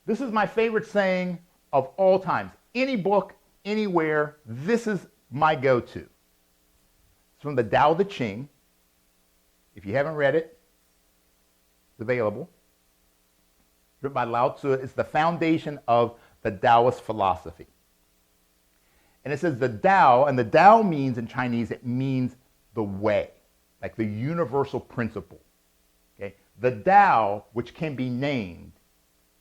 This is my favorite saying of all times. Any book, anywhere, this is my go-to. It's from the Tao Te Ching. If you haven't read it, it's available. Written by Lao Tzu. It's the foundation of the Taoist philosophy. And it says the Tao, and the Tao means in Chinese, it means the way, like the universal principle. Okay? The Tao, which can be named,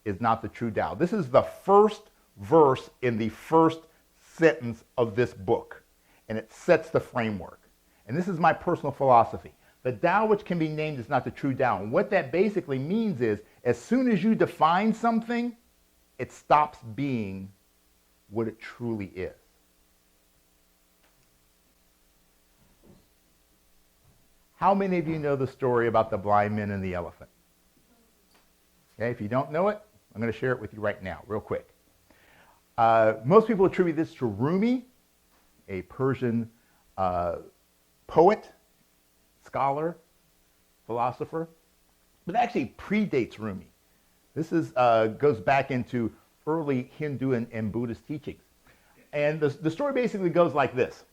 is not the true Tao. This is the first verse in the first sentence of this book, and it sets the framework. And this is my personal philosophy. The Tao which can be named is not the true Tao. And what that basically means is, as soon as you define something, it stops being what it truly is. How many of you know the story about the blind man and the elephant? Okay, if you don't know it, I'm going to share it with you right now, real quick. Most people attribute this to Rumi, a Persian poet, scholar, philosopher, but it actually predates Rumi. This goes back into early Hindu and Buddhist teachings. And the story basically goes like this.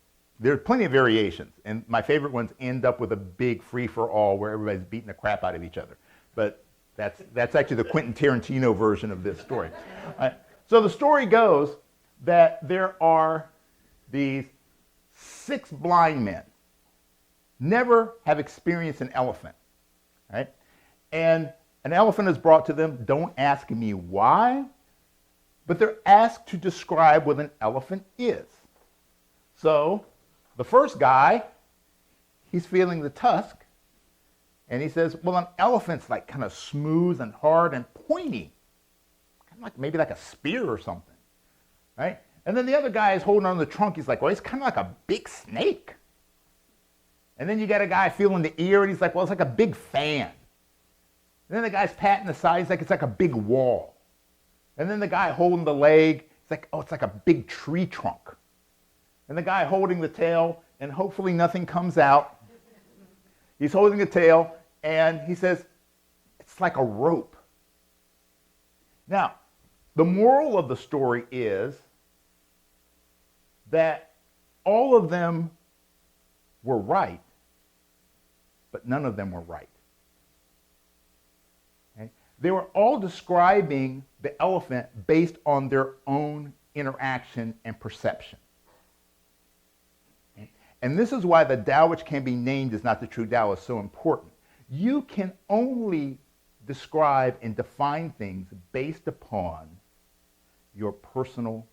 There's plenty of variations, and my favorite ones end up with a big free-for-all where everybody's beating the crap out of each other. But that's actually the Quentin Tarantino version of this story. So the story goes that there are these 6 blind men, never have experienced an elephant, right? And an elephant is brought to them. Don't ask me why, but they're asked to describe what an elephant is. So the first guy, he's feeling the tusk, and he says, well, an elephant's like kind of smooth and hard and pointy, kind of like maybe like a spear or something, right? And then the other guy is holding on to the trunk. He's like, well, it's kind of like a big snake. And then you got a guy feeling the ear, and he's like, well, it's like a big fan. And then the guy's patting the side. He's like, it's like a big wall. And then the guy holding the leg, it's like, oh, it's like a big tree trunk. And the guy holding the tail, and hopefully nothing comes out. He's holding the tail, and he says, it's like a rope. Now, the moral of the story is that all of them were right, but none of them were right. Okay? They were all describing the elephant based on their own interaction and perception. Okay? And this is why the Tao which can be named is not the true Tao is so important. You can only describe and define things based upon your personal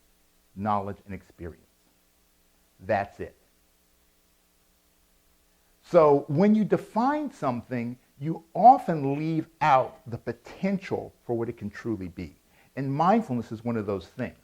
knowledge and experience. That's it. So when you define something, you often leave out the potential for what it can truly be. And mindfulness is one of those things.